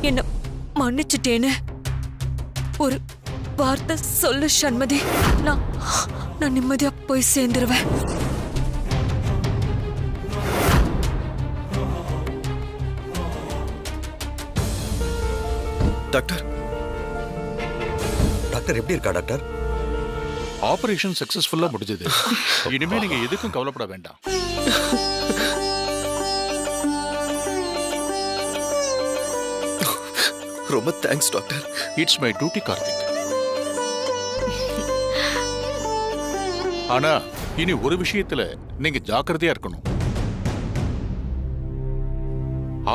என்ன மன்னிச்சிட்டேன்னு ஒரு வார்த்தை சொல்லு சண்மதி. நான் நிம்மதியா போய் சேர்ந்துருவேன். டாக்டர் டாக்டர் எப்படி இருக்கா டாக்டர்? ஆபரேஷன் சக்சஸ்ஃபுல்லா முடிஞ்சது. இனிமே நீங்க எதுக்கும் கவலைப்பட வேண்டாம். ரொம்ப thanks doctor. It's my duty Karthik. ஆனா இனி ஒரு விஷயத்துல நீங்க ஜாக்கிரதையா இருக்கணும்.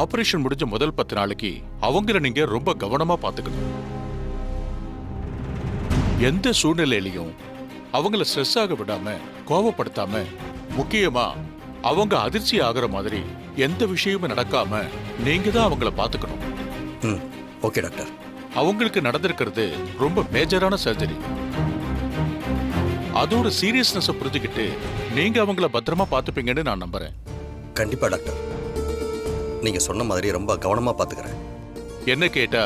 ஆபரேஷன் முடிஞ்ச முதல் 10 நாளைக்கு அவங்கள நீங்க ரொம்ப கவனமா பாத்துக்கணும். எந்த சூழ்நிலையிலையும் அவங்கள ஸ்ட்ரெஸ் ஆக விடாம, கோபப்படுத்தாம, முக்கியமா அவங்க அதிர்ச்சி ஆகிற மாதிரி எந்த விஷயமும் நடக்காம நீங்க தான் அவங்கள பாத்துக்கணும். Okay doctor. அவங்களுக்கு நடந்திருக்கிறது ரொம்ப மேஜரான சர்ஜரி. அதோட சீரியஸ்னஸ் புரிஞ்சுக்கிட்டு நீங்க அவங்கள பத்திரமா பாத்துப்பீங்கன்னு நான் நம்புறேன். கண்டிப்பா டாக்டர். நீங்க சொன்ன மாதிரி ரொம்ப கவனமா பாத்துக்கிறேன். என்ன கேட்டா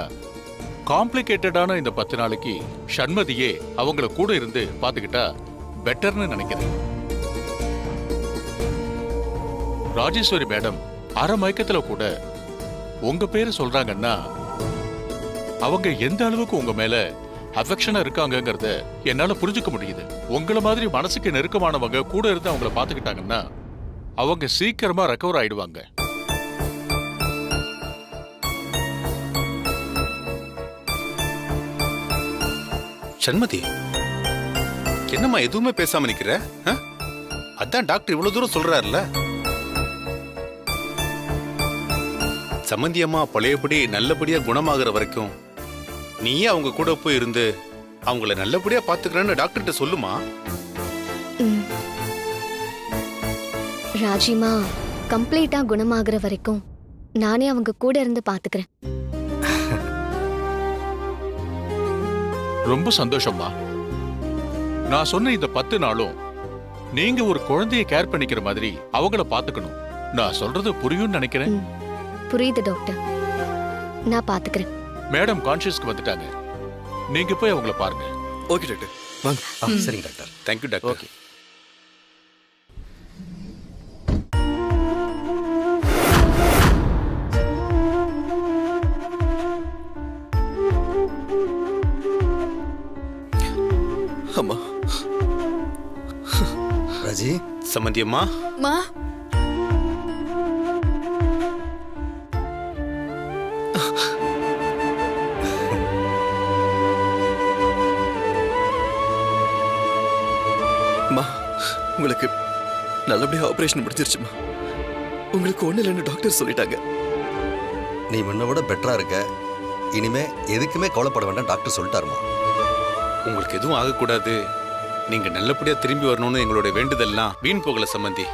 காம்ப்ளிகேட்டடான இந்த 10 நாளைக்கு சண்மதியே அவங்கள கூட இருந்து பாத்துக்கிட்டா பெட்டர்னு நினைக்கிறேன். ராஜேஸ்வரி மேடம் அரை மயக்கத்துல கூட உங்க பேரு சொல்றாங்கன்னா அவங்க எந்த அளவுக்கு உங்க மேல அஃபெக்ஷனா இருக்காங்கங்கறத என்னால புரிஞ்சுக்க முடியுது. உங்கள மாதிரி மனசுக்கு நெருக்கமானவங்க கூட இருந்து அவங்கள பாத்துக்கிட்டாங்கன்னா அவங்க சீக்கிரமா ரெக்கவர் ஆயிடுவாங்க. சண்மதி, என்னம்மா எதுவுமே பேசாம நிக்கிற? அதான் டாக்டர் இவ்வளவு தூரம் சொல்றாருல. சம்மந்தி அம்மா பழையபடி நல்லபடியா குணமாகிற வரைக்கும் நீயே அவங்க கூட போய் இருந்து அவங்கள நல்லபடியா பாத்துக்கிறேன்னு டாக்டர்கிட்ட சொல்லுமா. ராஜிமா கம்ப்ளீட்டா குணமாகிற வரைக்கும் நானே அவங்க கூட இருந்து பாத்துக்கிறேன். ரொம்ப சந்தோஷமா. நான் சொன்ன இந்த 10 நாளும் நீங்க ஒரு குழந்தையை கேர் பண்ணிக்கிற மாதிரி அவங்கள பாத்துக்கணும். நான் சொல்றது புரியும்னு நினைக்கிறேன். புரியுது டாக்டர், நான் பாத்துக்கிறேன். மேடம் கான்ஷியஸ்க்கு வந்துட்டாங்க. நீங்க போய் அவங்கள பாருங்க. ஓகே டாக்டர், வாங்க. சரிங்க டாக்டர். Thank you doctor. ஓகே. அம்மா. ராஜி. சம்மந்தி அம்மா. மா. உங்களுக்கு நல்லபடியா ஆபரேஷன் முடிஞ்சிருச்சுமா. உங்களுக்கு ஒண்ணு இல்லைன்னு டாக்டர் சொல்லிட்டாங்க. நீ முன்ன விட பெட்டரா இருக்க. இனிமே எதுக்குமே கவலைப்பட வேண்டாம் டாக்டர் சொல்லிட்டாருமா. உங்களுக்கு எதுவும் ஆகக்கூடாது, நீங்க நல்லபடியா திரும்பி வரணும்னு எங்களுடைய வேண்டுதல்லாம் வீண் போகல சம்மந்தி.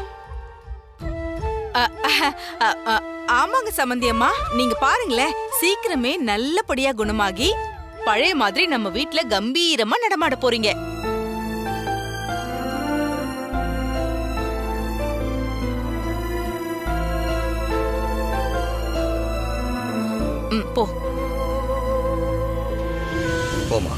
ஆமாங்க சம்மந்தி அம்மா, நீங்க பாருங்களேன், சீக்கிரமே நல்லபடியா குணமாகி பழைய மாதிரி நம்ம வீட்ல கம்பீரமா நடமாட போறீங்க. போ. போமா.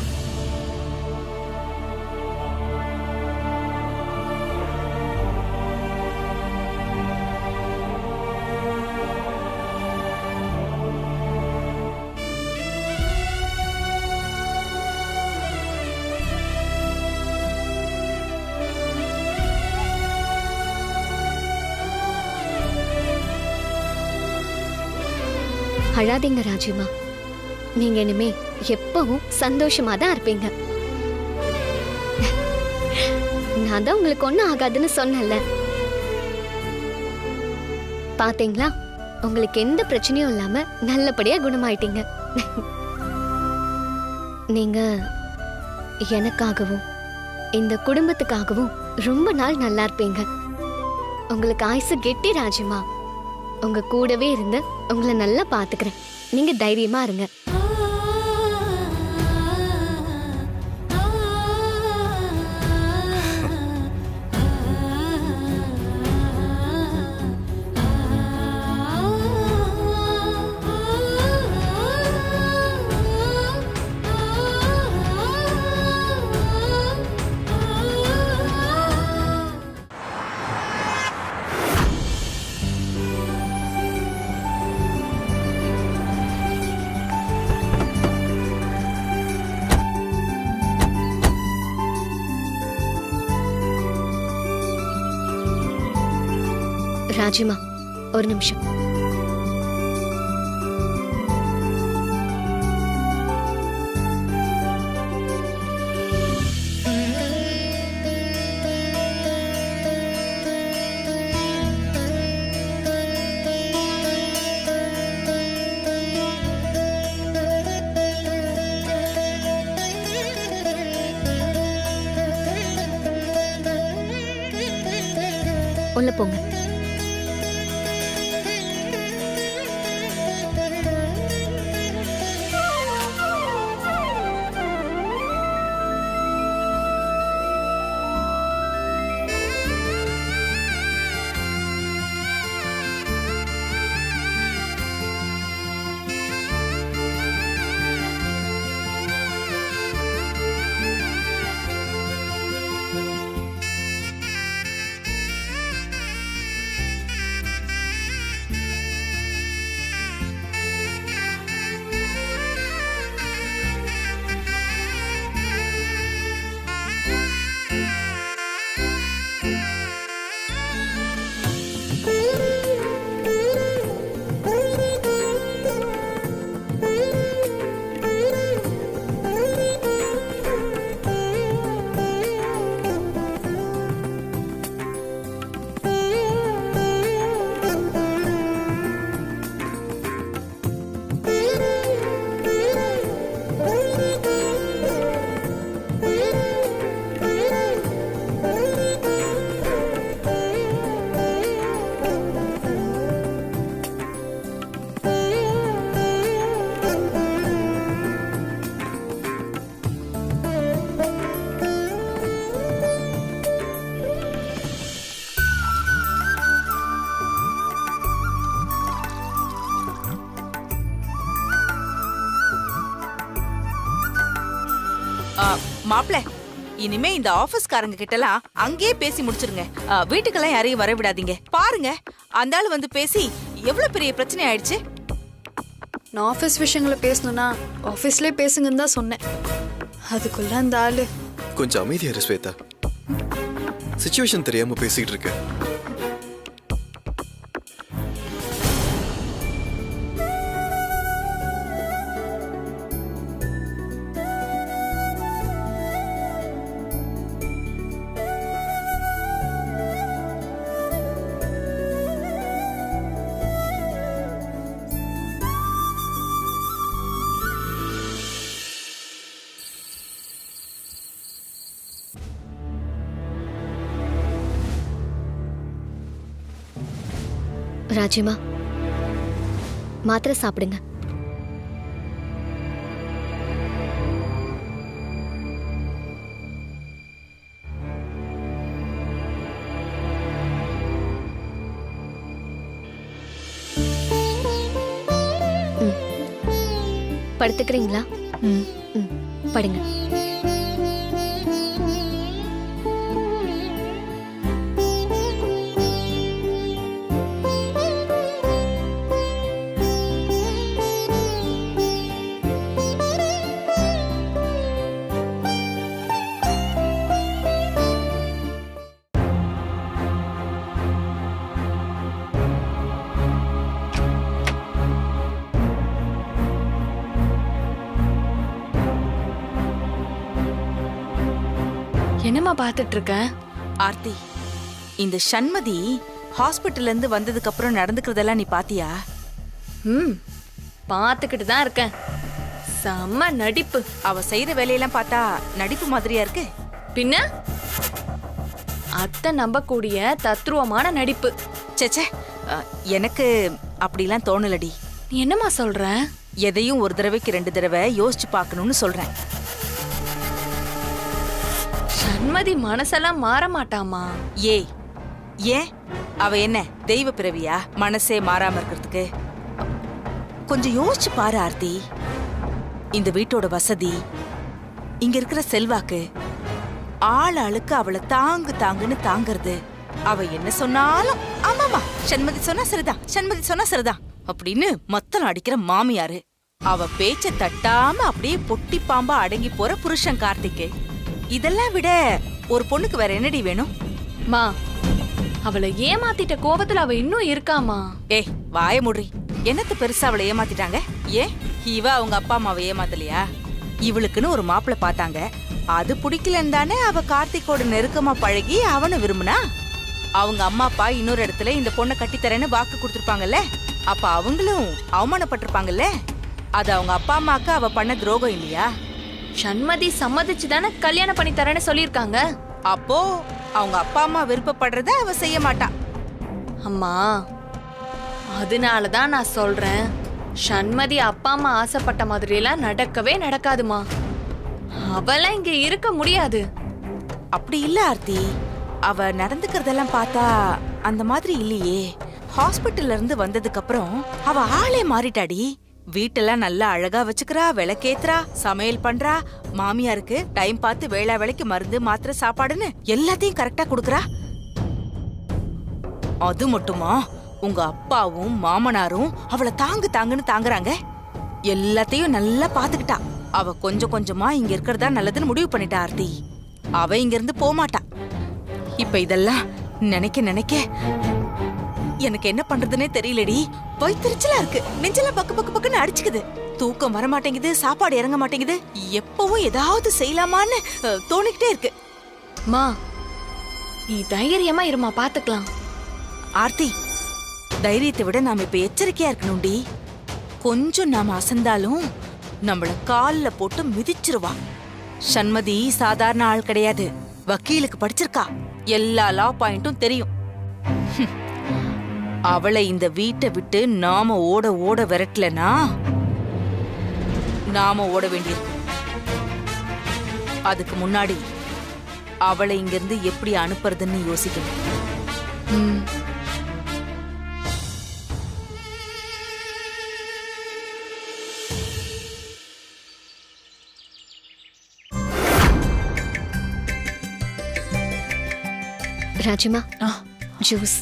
அழாதீங்க ராஜிமா, நீங்க இனிமே எப்பவும் சந்தோஷமா தான் இருப்பீங்க. நான் தான் உங்களுக்கு ஒண்ணும் ஆகாதுன்னு சொன்னேன்ல. பாத்தீங்களா, உங்களுக்கு எந்த பிரச்சனையும் இல்லாம நல்லபடியா குணமாயிட்டீங்க. நீங்க எனக்காகவும் இந்த குடும்பத்துக்காகவும் ரொம்ப நாள் நல்லா இருப்பீங்க. உங்களுக்கு ஆயுசு கெட்டி ராஜிமா. உங்க கூடவே இருந்து உங்களை நல்லா பாத்துக்கிறேன். நீங்க தைரியமா இருங்க. ராஜிமா, ஒரு நிமிஷம். உள்ள போங்க. மாப்ள, இனிமே இந்த ஆபீஸ்காரங்க கிட்டலாம் அங்கேயே பேசி முடிச்சிருங்க. வீட்டுக்கெல்லாம் யாரையும் வர விடாதீங்க. பாருங்க, அந்த ஆளு வந்து பேசி எவ்வளவு பெரிய பிரச்சனை ஆயிடுச்சு. நான் ஆஃபீஸ் விஷயங்களை பேசணும்னா ஆஃபீஸ்லேயே பேசுங்கன்னு தான் சொன்னேன். அதுக்குள்ள அந்த ஆளு. கொஞ்சம் அமைதியா இரு ஸ்வேதா. சிச்சுவேஷன் தெரியாம பேசிக்கிட்டு இருக்க. ராஜிமா, மாத்திரை சாப்பிடுங்க. படுத்துக்கிறீங்களா? படுங்க. என்னம்மா பார்த்துட்டு இருக்க? ஆர்த்தி, இந்த சண்மதி ஹாஸ்பிட்டல்ல இருந்து வந்ததுக்கு அப்புறம் நடந்துக்கிறதெல்லாம் நீ பாத்தியா? பார்த்துக்கிட்டு தான் இருக்கேன். செம்ம நடிப்பு. அவ செய்யற வேலையெல்லாம் பார்த்தா நடிப்பு மாதிரியா இருக்கு. பின்ன அத்தை நம்பக்கூடிய தத்ரூவமான நடிப்பு. சேச்சே, எனக்கு அப்படிலாம் தோணலடி. நீ என்னம்மா சொல்ற? எதையும் ஒரு தடவைக்கு 2 தடவை யோசிச்சு பார்க்கணும்னு சொல்றேன். சண்மதி மனசெல்லாம் மாற மாட்டாமா? ஏன் அவ என்ன தெய்வ பிறவியா மனசே மாறாம இருக்கிறதுக்கு? கொஞ்சம் யோசிச்சு பாரு ஆர்த்தி. இந்த வீட்டோட வசதி, இங்க இருக்கிற செல்வாக்கு, ஆளுக்கு அவளை தாங்குன்னு தாங்கிறது. அவ என்ன சொன்னாலும் ஆமாமா சண்மதி சொன்னா சரிதான், சண்மதி சொன்னா சரிதான் அப்படின்னு மத்தளம் அடிக்கிற மாமியாரு. அவ பேச்ச தட்டாம அப்படியே பொட்டி பாம்பா அடங்கி போற புருஷன் கார்த்திக்கு. இதெல்லாம் விட ஒரு பொண்ணுக்கு வேற என்னடி வேணும்? மா, அவளை ஏமாத்திட்ட கோபத்துல அவ இன்னும் இருக்காமா? ஏய் வாய முடி. என்னத்த பெருசா அவளை ஏமாத்திட்டாங்க? ஏன் இவ அவங்க அப்பா அம்மாவை ஏமாத்தலையா? இவளுக்குன்னு ஒரு மாப்பிள்ளை பார்த்தாங்க, அது பிடிக்கலன்னு தானே அவ கார்த்திகோட நெருக்கமா பழகி அவனை விரும்புனா. அவங்க அம்மா அப்பா இன்னொரு இடத்துல இந்த பொண்ணை கட்டித்தரேன்னு வாக்கு கொடுத்துருப்பாங்கல்ல, அப்ப அவங்களும் அவமானப்பட்டிருப்பாங்கல்ல. அது அவங்க அப்பா அம்மாக்கு அவ பண்ண துரோகம் இல்லையா? சண்மதி சம்மதிச்சு தானே கல்யாணம் பண்ணி தரேன்னு சொல்லியிருக்காங்க. அப்போ அவங்க அப்பா அம்மா விருப்பப்படுறத அவ செய்ய மாட்டா. அம்மா, அதனாலதான் நான் சொல்றேன், சண்மதி அப்பா அம்மா ஆசைப்பட்ட மாதிரி எல்லாம் நடக்கவே நடக்காதுமா. அவளாம் இங்க இருக்க முடியாது. அப்படி இல்ல ஆர்த்தி, அவ நடந்துக்கிறதெல்லாம் பார்த்தா அந்த மாதிரி இல்லையே. ஹாஸ்பிட்டல்ல இருந்து வந்ததுக்கு அப்புறம் அவ ஆளே மாறிட்டாடி. வீட்டெல்லாம் நல்லா அழகா வச்சுக்கிறா, விளக்கேத்துறா, சமையல் பண்றா, மாமியாருக்கு டைம் பார்த்து வேளா வேளைக்கு மருந்து மாத்திரை சாப்பாடுன்னு எல்லாத்தையும் கரெக்டா கொடுக்கறா. அது மட்டுமா, உங்க அப்பாவும் மாமனாரும் அவளை தாங்குன்னு தாங்குறாங்க. எல்லாத்தையும் நல்லா பாத்துக்கிட்டா. அவ கொஞ்சம் கொஞ்சமா இங்க இருக்கிறதா நல்லதுன்னு முடிவு பண்ணிட்டா ஆர்த்தி. அவ இங்க இருந்து போமாட்டா. இப்ப இதெல்லாம் நினைக்க நினைக்க எனக்கு என்ன பண்றதுன்னே தெரியலடி. வயிற்றுச்சலா இருக்கு, நெஞ்செல்லாம் பக்கு பக்கு பக்குன்னு அடிச்சுக்குது. தூக்கம் வர மாட்டேங்குது, சாப்பாடு இறங்க மாட்டேங்குது. எப்பவும் ஏதாவது செய்யலாமான்னு தோணிக்கிட்டே இருக்கு. மா, நீ தைரியமா இருமா, பாத்துக்கலாம். ஆர்த்தி, தைரியத்தை விட நாம இப்ப எச்சரிக்கையா இருக்கணும்டி. கொஞ்சம் நாம அசந்தாலும் நம்மள கால்ல போட்டு மிதிச்சிருவா. சண்மதி சாதாரண ஆள் கிடையாது, வக்கீலுக்கு படிச்சிருக்கா, எல்லா லா பாயிண்ட்டும் தெரியும். அவளை இந்த வீட்டை விட்டு நாம ஓட விரட்டலனா நாம ஓட வேண்டியிருக்கு. அதுக்கு முன்னாடி அவளை இங்கிருந்து எப்படி அனுப்புறதுன்னு யோசிக்கணும். ராஜிமா, ஜூஸ்.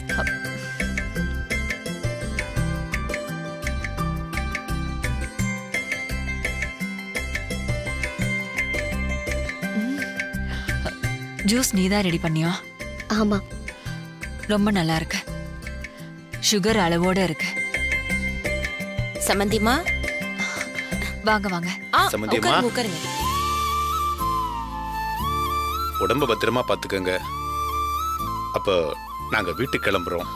ஜூஸ் நீதான் ரெடி பண்ணியா? ஆமா. ரொம்ப நல்லா இருக்கு. சுகர் அளவோட இருக்கு. சமந்திமா, வாங்க வாங்க. சமந்திமா, உட்காருங்க. உடம்ப பத்திரமா பாத்துக்கங்க. அப்ப நாங்க வீட்டுக்கு கிளம்புறோம்.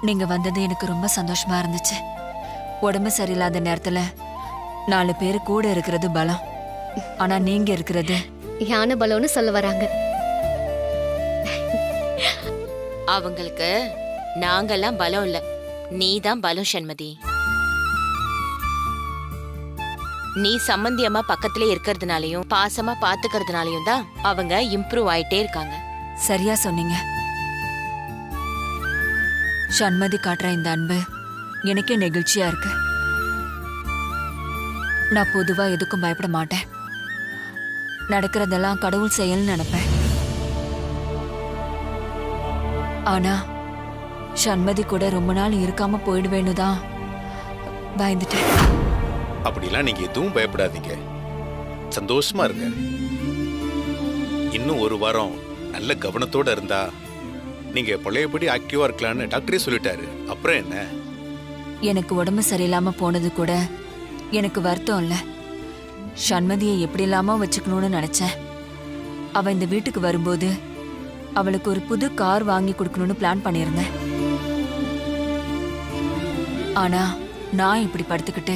நீங்க வந்தது எனக்கு ரொம்ப சந்தோஷமா இருந்துச்சு. உடம்பு சரியில்லாத நேரத்துல 4 பேரு கூட இருக்கிறது பலம். ஆனா நீங்க இருக்கிறது யானை பலம்னு சொல்ல வராங்க. அவங்களுக்கு நாங்கெல்லாம் பலம் இல்ல, நீதான் பலம் சண்மதி. நீ சம்மந்தி அம்மா பக்கத்திலே இருக்கிறதுனாலயும் பாசமா பாத்துக்கிறதுனாலயும் தான் அவங்க இம்ப்ரூவ் ஆயிட்டே இருக்காங்க. சரியா சொன்னீங்க. சண்மதி காட்டுற இந்த அன்பு எனக்கே நெகிழ்ச்சியா இருக்கு. நான் பொதுவா எதுக்கும் பயப்பட மாட்டேன். நடக்கிறதெல்லாம் கடவுள் செயல்னு நினைப்பேன். ஆனா சண்மதி கூட ரொம்ப நாள் இருக்காம போயிடுவேன்னு தான் பயந்துட்டேன். அப்படிலாம் நீங்க எதுவும் பயப்படாதீங்க, சந்தோஷமா இருங்க. இன்னும் 1 வாரம் நல்ல கவனத்தோட இருந்தா நீங்க பழையபடி ஆக்டிவா இருக்கலாம்னு டாக்டரே சொல்லிட்டாரு. அப்புறம் என்ன? எனக்கு உடம்பு சரியில்லாம போனது கூட எனக்கு வருத்தம் இல்ல. சண்மதியை எப்படி இல்லாம வச்சுக்கணும்னு நினைச்சேன். அவ இந்த வீட்டுக்கு வரும்போது அவளுக்கு ஒரு புது கார் வாங்கி கொடுக்கணும்னு பிளான் பண்ணியிருந்தேன். ஆனா நான் இப்படி படுத்துக்கிட்டு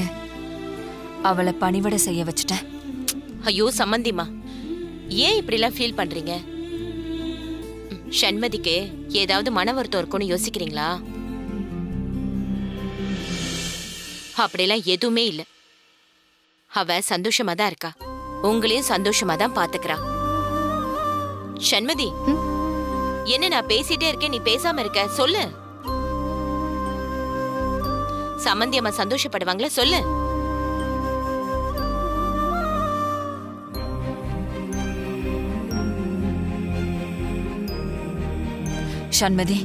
அவளை பணிவிட செய்ய வச்சுட்டேன். ஐயோ சம்மந்திமா, ஏன் இப்படி எல்லாம் ஃபீல் பண்றீங்க? சண்மதிக்கு ஏதாவது மன வருத்தம் இருக்கும்னு யோசிக்கிறீங்களா? அப்படிலாம் எதுவுமே இல்ல. அவ சந்தோஷமா தான் இருக்கா, உங்களையும் சந்தோஷமா தான் பாத்துக்கிறா. சண்மதி, என்ன நான் பேசிட்டே இருக்கேன், நீ பேசாம இருக்க? சொல்லு. சம்மந்தி அம்மா சந்தோஷப்படுவாங்களா? சொல்லு. சண்மதி,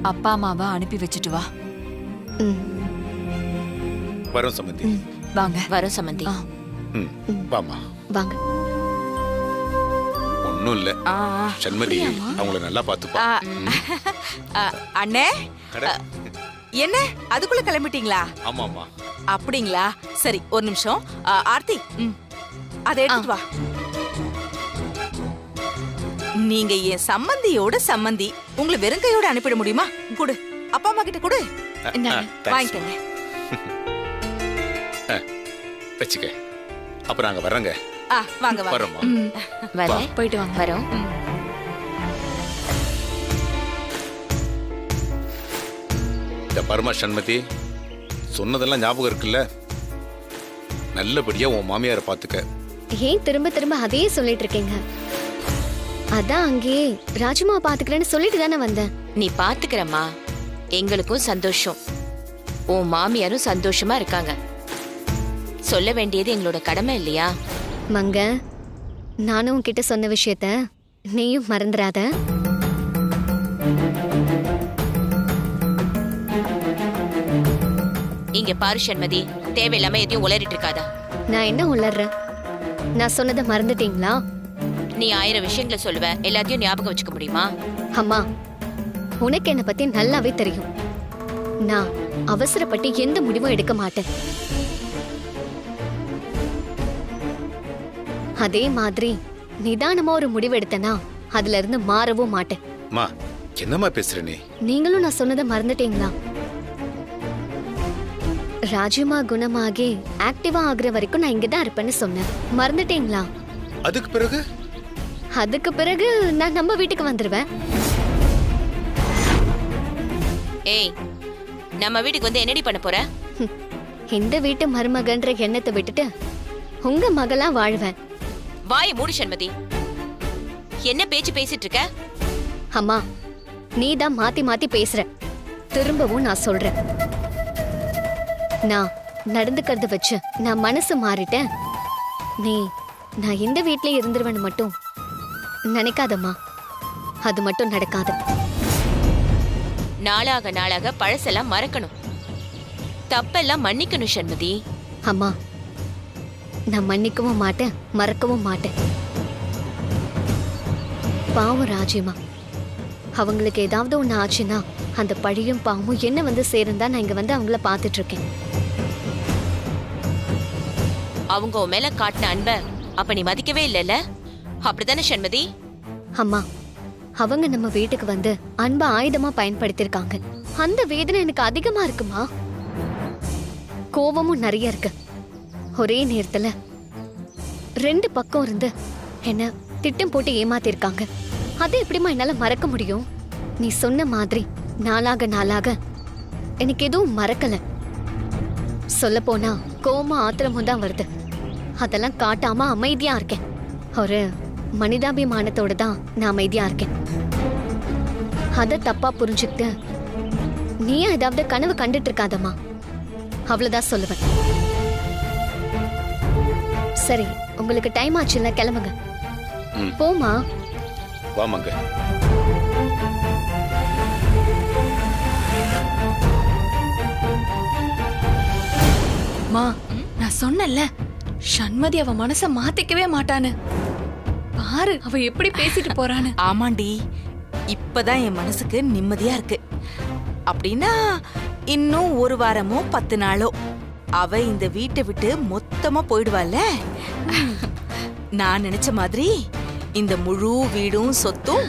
அப்பா அம்மாவை அனுப்பி வச்சுட்டு வா. வரோம் சமந்தி. வாங்க. வரோம் சமந்தி. வாமா. வாங்க. ஒன்னும் ஒன்றும் இல்லை. சண்மதி அவங்கள நல்லா பார்த்துப்பா. அண்ணே கடை. என்ன அதுக்குள்ள கிளம்பிட்டீங்களா? ஆமாம்மா. அப்படிங்களா? சரி ஒரு நிமிஷம். ஆர்த்தி அதை எடுத்துட்டு வா. நீங்க என் சம்மந்தியோட சம்மந்தி, உங்களை வெறுங்கையோட அனுப்பிட முடியுமா? கொடு, அப்பா அம்மா கிட்ட கொடு. வாங்கிக்கங்க. வச்சுக்க. அப்புறம் நாங்க வர்றோங்க. வாங்க வாங்க. வரோம்மா. வரேன். போயிட்டு வாங்க. வரோம். இந்த பரமா சண்மதி, சொன்னதெல்லாம் ஞாபகம் இருக்குல்ல? நல்லபடியா உன் மாமியாரை பார்த்துக்க. ஏன் திரும்ப திரும்ப அதையே சொல்லிட்டு இருக்கீங்க? அதான் அங்கேயே ராஜுமா பாத்துக்கிறேன்னு சொல்லிட்டு தானே வந்தேன். நீ பாத்துக்கிறம்மா, எங்களுக்கும் சந்தோஷம், உன் மாமியாரும் சந்தோஷமா இருக்காங்க. சொல்ல வேண்டியது எங்களோட கடமை இல்லையா? மங்க, நானும் உன்கிட்ட சொன்ன விஷயத்த நீயும் மறந்துடாத. இங்க பாரு சண்மதி, தேவையில்லாம எதையும் உளறிட்டு இருக்காதா? நான் என்ன உளறேன்? நான் சொன்னதை மறந்துட்டீங்களா? நீ 1000 விஷயங்களை சொல்லுவ, எல்லாத்தையும் ஞாபகம் வச்சுக்க முடியுமா? அம்மா, உனக்கு என்னை பத்தி நல்லாவே தெரியும். நான் அவசரப்பட்டு எந்த முடிவும் எடுக்க மாட்டேன். அதே மாதிரி நிதானமா ஒரு முடிவு எடுத்தனா அதுல இருந்து மாறவும் மாட்டேன். மா, என்னம்மா பேசுற நீ? நீங்களும் நான் சொன்னதை மறந்துட்டீங்களா? ராஜுமா குணமாகி ஆக்டிவா ஆகுற வரைக்கும் நான் இங்கதான் இருப்பேன்னு சொன்னேன். மறந்துட்டீங்களா? அதுக்கு பிறகு? அதுக்கு பிறகு நான் நம்ம வீட்டுக்கு வந்துருவேன். ஏய், நம்ம வீட்டுக்கு வந்து என்னடி பண்ண போற? இந்த வீட்டு மருமகன்ற எண்ணத்தை விட்டுட்டு உங்க மகளா வாழ்வேன். வாயை மூடு சண்மதி. என்ன பேச்சு பேசிட்டு இருக்க? அம்மா, நீ தான் மாத்தி மாத்தி பேசுற. திரும்பவும் நான் சொல்றேன், நான் நடந்துக்கிறத வச்சு நான் மனசு மாறிட்டேன். நான் இந்த வீட்லயே இருந்துருவேன்னு மட்டும் நினைக்காதம்மா. அது மட்டும் நடக்காது. நாளாக நாளாக பழசெல்லாம் மறக்கணும், தப்பெல்லாம் மன்னிக்கணும் சண்மதி. அம்மா, நான் மன்னிக்கவும் மாட்டேன், மறக்கவும் மாட்டேன். பாவம் ராஜிமா, அவங்களுக்கு ஏதாவது ஒண்ணு ஆச்சுன்னா அந்த பழியும் பாவமும் என்ன வந்து சேருந்தா நான் இங்க வந்து அவங்கள பாத்துட்டு இருக்கேன். அவங்க உன் மேல காட்டின அன்ப அப்ப நீ மதிக்கவே இல்லைல்ல? அப்படித்தானே சண்மதி? அம்மா, அவங்க நம்ம வீட்டுக்கு வந்து அன்ப ஆயுதமா பயன்படுத்திருக்காங்க. அந்த வேதனை எனக்கு அதிகமா இருக்குமா? கோபமும் நிறைய இருக்கு. ஒரே நேரத்துல 2 பக்கம் இருந்து என்ன திட்டம் போட்டு ஏமாத்திருக்காங்க. அதை எப்படிமா என்னால மறக்க முடியும்? நீ சொன்ன மாதிரி நாளாக நாளாக எனக்கு எதுவும் மறக்கல. சொல்ல போனா கோபம் ஆத்திரமும் தான் வருது. அதெல்லாம் காட்டாம அமைதியா இருக்கேன். ஒரு மனிதாபிமானத்தோட தான் நான் அமைதியா இருக்கேன். அத தப்பா புரிஞ்சுக்கிட்டு நீ ஏதாவது கனவு கண்டுட்டு இருக்காதம்மா, அவ்வளவுதான் சொல்லுவேன். சரி, உங்களுக்கு டைம் ஆச்சுல்ல, கிளம்புங்க. போமா. வாமாங்க. மா, நான் சொன்னேன்ல, சண்மதி அவ மனச மாத்திக்கவே மாட்டான்னு. பாரு அவ எப்படி பேசிட்டு போறான்னு. ஆமாண்டி, இப்பதான் என் மனசுக்கு நிம்மதியா இருக்கு. அப்படின்னா இன்னும் 1 வாரமோ 10 நாளோ அவ இந்த வீட்டை விட்டு மொத்தமா போயிடுவாள்ல. நான் நினைச்ச மாதிரி இந்த முழு வீடும் சொத்தும்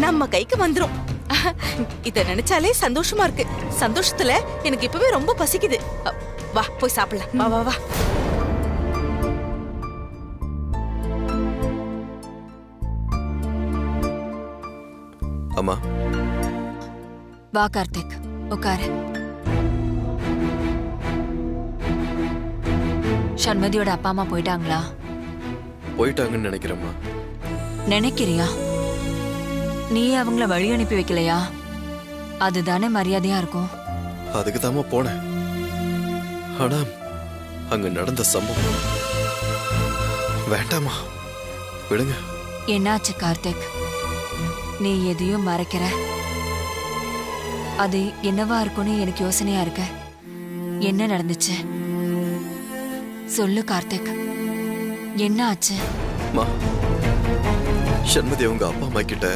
நம்ம கைக்கு வந்துரும். இத நினைச்சாலே சந்தோஷமா இருக்கு. சந்தோஷத்துல எனக்கு இப்பவே ரொம்ப பசிக்குது. வா போய் சாப்பிடலாம். வா வா வா. அம்மா, வா கார்த்திக், உட்காரு. சண்மதியோட அப்பா அம்மா போயிட்டாங்களா? போயிட்டாங்கன்னு நினைக்கிறேம்மா. நினைக்கிறியா? நீ அவங்கள வழி அனுப்பி வைக்கலையா? அதுதானே மரியாதையா இருக்கும். அதுக்கு தாமா போனேன். ஆனா அங்க நடந்த சம்பவம் வேண்டாமா, விடுங்க. என்னாச்சு கார்த்திக்? நீ எதையும் மறைக்கிற. அது என்னவா இருக்கும்னு எனக்கு யோசனையா இருக்க. என்ன நடந்துச்சு சொல்லு கார்த்திக், என்ன ஆச்சு? சண்மதி அவங்க அப்பா அம்மா கிட்ட